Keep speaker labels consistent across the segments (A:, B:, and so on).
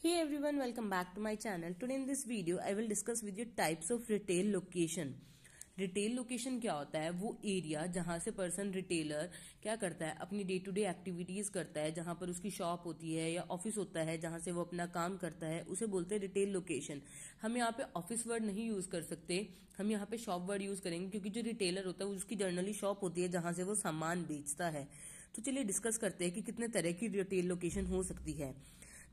A: Hey everyone, welcome back to my channel. Today in this video, I will discuss with you types of retail location. Retail location क्या होता है? वो area जहां से person retailer क्या करता है, अपनी डे टू डे एक्टिविटीज करता है, जहां पर उसकी शॉप होती है या ऑफिस होता है, जहां से वो अपना काम करता है, उसे बोलते हैं रिटेल लोकेशन। हम यहाँ पे ऑफिस वर्ड नहीं यूज कर सकते, हम यहाँ पे शॉप वर्ड यूज करेंगे, क्योंकि जो रिटेलर होता है उसकी जनरली शॉप होती है जहां से वो सामान बेचता है। तो चलिए डिस्कस करते हैं कि कितने तरह की रिटेल लोकेशन हो सकती है।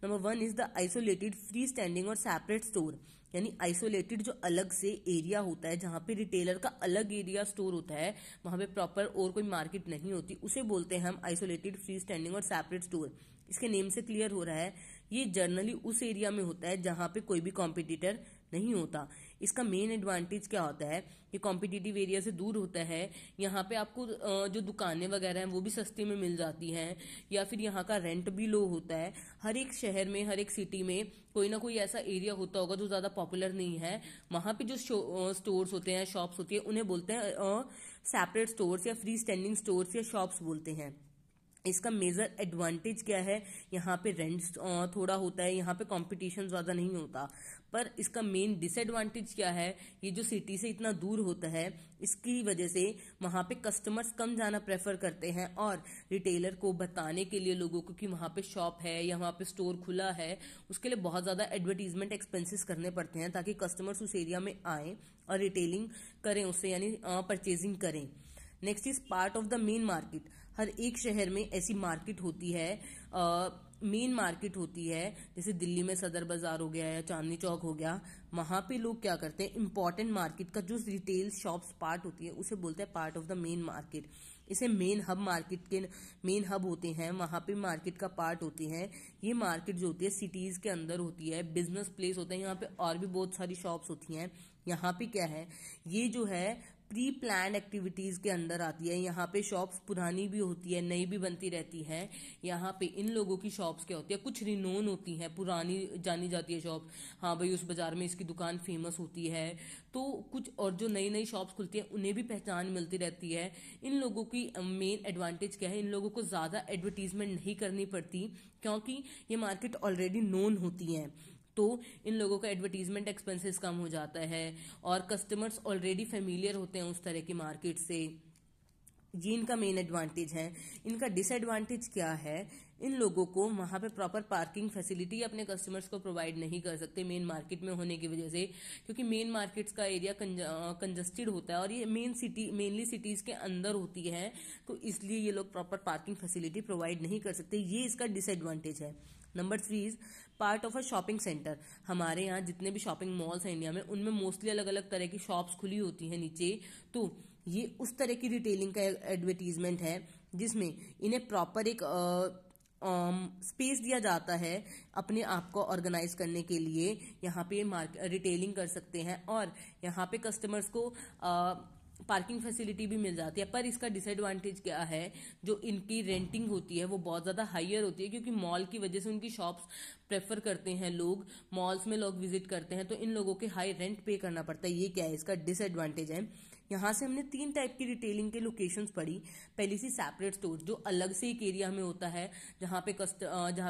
A: Number 1 is the isolated free standing और सेपरेट स्टोर, यानी आइसोलेटेड जो अलग से एरिया होता है, जहां पे रिटेलर का अलग एरिया स्टोर होता है, वहां पे प्रॉपर और कोई मार्केट नहीं होती, उसे बोलते हैं हम आइसोलेटेड फ्री स्टैंडिंग और सेपरेट स्टोर। इसके नेम से क्लियर हो रहा है, ये जनरली उस एरिया में होता है जहां पे कोई भी कॉम्पिटिटर नहीं होता। इसका मेन एडवांटेज क्या होता है, ये कॉम्पिटिटिव एरिया से दूर होता है, यहाँ पे आपको जो दुकानें वगैरह हैं वो भी सस्ती में मिल जाती हैं, या फिर यहाँ का रेंट भी लो होता है। हर एक शहर में, हर एक सिटी में कोई ना कोई ऐसा एरिया होता होगा जो ज्यादा पॉपुलर नहीं है, वहां पे जो स्टोर्स होते हैं, शॉप्स होती है, उन्हें बोलते हैं सेपरेट स्टोर्स या फ्री स्टैंडिंग स्टोर्स या शॉप्स बोलते हैं। इसका मेजर एडवांटेज क्या है, यहाँ पे रेंट थोड़ा होता है, यहाँ पे कंपटीशन ज्यादा नहीं होता। पर इसका मेन डिसएडवांटेज क्या है, ये जो सिटी से इतना दूर होता है, इसकी वजह से वहां पे कस्टमर्स कम जाना प्रेफर करते हैं, और रिटेलर को बताने के लिए लोगों को कि वहां पे शॉप है या वहां पे स्टोर खुला है, उसके लिए बहुत ज्यादा एडवर्टीजमेंट एक्सपेंसेस करने पड़ते हैं, ताकि कस्टमर्स उस एरिया में आए और रिटेलिंग करें उससे, यानी परचेजिंग करें। Next is part of the main market. हर एक शहर में ऐसी मार्केट होती है, मेन मार्केट होती है, जैसे दिल्ली में सदर बाजार हो गया या चांदनी चौक हो गया। वहां पे लोग क्या करते हैं, इंपॉर्टेंट मार्केट का जो रिटेल शॉप्स पार्ट होती है उसे बोलते हैं part of the main market. इसे मेन हब मार्केट के मेन हब होते हैं, वहां पे मार्केट का पार्ट होते हैं। ये मार्केट जो होती है सिटीज के अंदर होती है, बिजनेस प्लेस होते हैं, यहाँ पे और भी बहुत सारी शॉप्स होती हैं। यहाँ पे क्या है, ये जो है प्री प्लान एक्टिविटीज के अंदर आती है। यहाँ पे शॉप्स पुरानी भी होती है, नई भी बनती रहती है। यहाँ पे इन लोगों की शॉप्स क्या होती है, कुछ रिनोन होती है, पुरानी जानी जाती है शॉप, हाँ भाई उस बाजार में इसकी दुकान फेमस होती है। तो कुछ और जो नई नई शॉप्स खुलती है उन्हें भी पहचान मिलती रहती है। इन लोगों की मेन एडवांटेज क्या है, इन लोगों को ज्यादा एडवर्टीजमेंट नहीं करनी पड़ती, क्योंकि ये मार्केट ऑलरेडी नोन होती है। तो इन लोगों का एडवर्टीजमेंट एक्सपेंसेस कम हो जाता है, और कस्टमर्स ऑलरेडी फेमिलियर होते हैं उस तरह की मार्केट से। ये इनका मेन एडवांटेज है। इनका डिसएडवांटेज क्या है, इन लोगों को वहां पे प्रॉपर पार्किंग फैसिलिटी अपने कस्टमर्स को प्रोवाइड नहीं कर सकते मेन मार्केट में होने की वजह से, क्योंकि मेन मार्केट्स का एरिया कंजस्टेड होता है और ये मेनली सिटीज के अंदर होती है, तो इसलिए ये लोग प्रॉपर पार्किंग फैसिलिटी प्रोवाइड नहीं कर सकते। ये इसका डिसएडवांटेज है। Number 3 is part of a shopping centre. हमारे यहाँ जितने भी शॉपिंग मॉल्स हैं इंडिया में, उनमें मोस्टली अलग अलग तरह की शॉप्स खुली होती हैं नीचे, तो ये उस तरह की रिटेलिंग का एडवर्टीजमेंट है जिसमें इन्हें प्रॉपर एक स्पेस दिया जाता है अपने आप को ऑर्गेनाइज करने के लिए। यहाँ पे रिटेलिंग कर सकते हैं, और यहाँ पे कस्टमर्स को पार्किंग फैसिलिटी भी मिल जाती है। पर इसका डिसएडवांटेज क्या है, जो इनकी रेंटिंग होती है वो बहुत ज्यादा हाईयर होती है, क्योंकि मॉल की वजह से उनकी शॉप्स प्रेफर करते हैं लोग, मॉल्स में लोग विजिट करते हैं, तो इन लोगों के हाई रेंट पे करना पड़ता है। ये क्या है, इसका डिसएडवांटेज है। यहां से हमने 3 टाइप की रिटेलिंग के लोकेशंस पढ़ी। पहली सी सेपरेट स्टोर, जो अलग से एक एरिया में होता है, जहां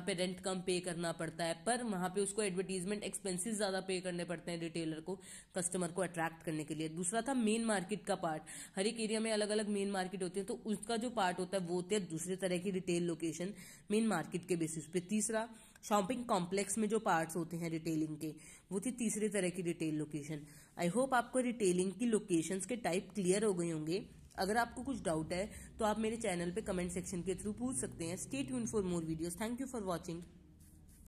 A: पे रेंट कम पे करना पड़ता है, पर वहां पे उसको एडवर्टीजमेंट एक्सपेंसेस ज्यादा पे करने पड़ते हैं रिटेलर को, कस्टमर को अट्रैक्ट करने के लिए। दूसरा था मेन मार्केट का पार्ट। हर एक एरिया में अलग अलग मेन मार्केट होती है, तो उसका जो पार्ट होता है वो होते हैं दूसरे तरह की रिटेल लोकेशन मेन मार्केट के बेसिस पे। तीसरा, शॉपिंग कॉम्प्लेक्स में जो पार्ट्स होते हैं रिटेलिंग के, वो थी तीसरे तरह की रिटेल लोकेशन। आई होप आपको रिटेलिंग की लोकेशंस के टाइप क्लियर हो गए होंगे। अगर आपको कुछ डाउट है तो आप मेरे चैनल पे कमेंट सेक्शन के थ्रू पूछ सकते हैं। Stay tuned for more videos. Thank you for watching.